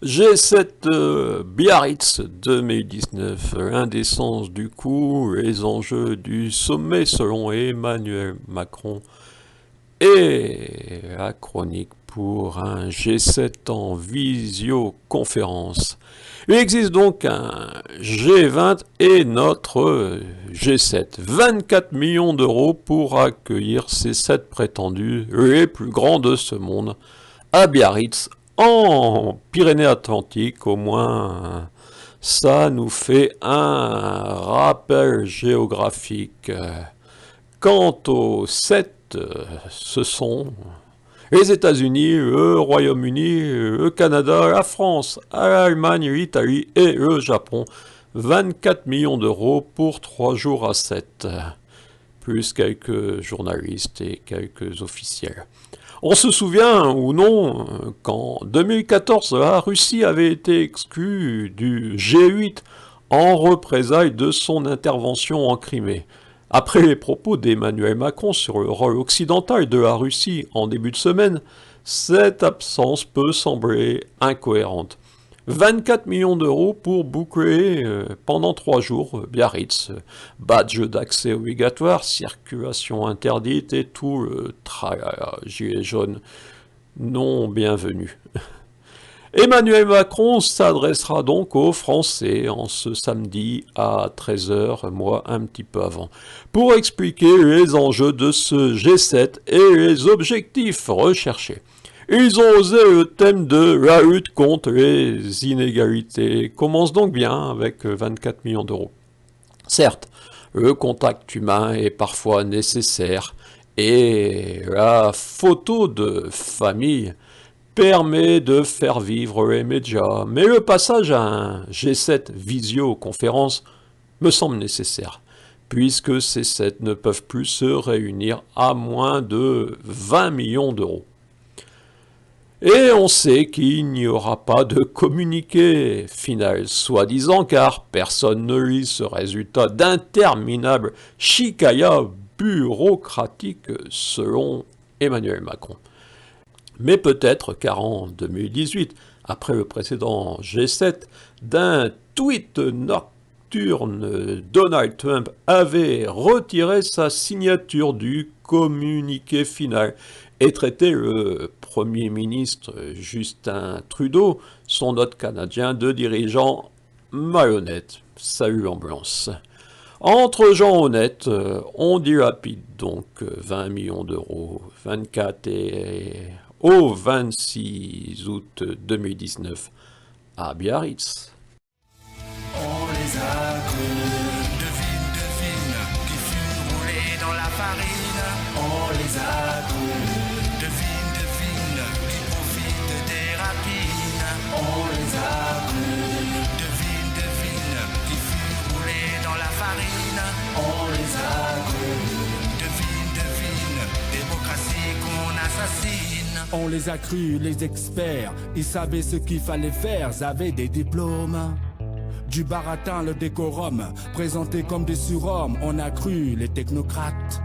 G7 Biarritz 2019, l'indécence du coup, les enjeux du sommet selon Emmanuel Macron et la chronique pour un G7 en visioconférence. Il existe donc un G20 et notre G7. 24 millions d'euros pour accueillir ces 7 prétendus les plus grands de ce monde à Biarritz en Pyrénées-Atlantiques. Au moins, ça nous fait un rappel géographique. Quant aux 7, ce sont les États-Unis, le Royaume-Uni, le Canada, la France, l'Allemagne, l'Italie et le Japon. 24 millions d'euros pour 3 jours à 7, plus quelques journalistes et quelques officiels. On se souvient ou non qu'en 2014, la Russie avait été exclue du G8 en représailles de son intervention en Crimée. Après les propos d'Emmanuel Macron sur le rôle occidental de la Russie en début de semaine, cette absence peut sembler incohérente. 24 millions d'euros pour boucler pendant 3 jours Biarritz, badge d'accès obligatoire, circulation interdite et tout le tralala, gilet jaune non bienvenu. Emmanuel Macron s'adressera donc aux Français en ce samedi à 13h, moi un petit peu avant, pour expliquer les enjeux de ce G7 et les objectifs recherchés. Ils ont osé le thème de la lutte contre les inégalités. Commence donc bien avec 24 millions d'euros. Certes, le contact humain est parfois nécessaire et la photo de famille permet de faire vivre les médias, mais le passage à un G7 visioconférence me semble nécessaire, puisque ces 7 ne peuvent plus se réunir à moins de 20 millions d'euros. Et on sait qu'il n'y aura pas de communiqué final, soi-disant, car personne ne lit ce résultat d'interminable chicaya bureaucratique selon Emmanuel Macron. Mais peut-être car en 2018, après le précédent G7, d'un tweet nocturne, Donald Trump avait retiré sa signature du communiqué final et traité le Premier ministre Justin Trudeau, son hôte canadien, de dirigeant malhonnête. Salut l'ambulance. Entre gens honnêtes, on dilapide donc 20 millions d'euros, 24 et au 26 août 2019 à Biarritz. On les a crus, devine, qui fut roulé dans la farine. On les a crus, devine, qui profite des rapines. On les a crus, devine, qui fut roulé dans la farine. On les a crus, devine, démocratie qu'on assassine. On les a crus, les experts, ils savaient ce qu'il fallait faire, ils avaient des diplômes. Du baratin, le décorum, présenté comme des surhommes, on a cru les technocrates.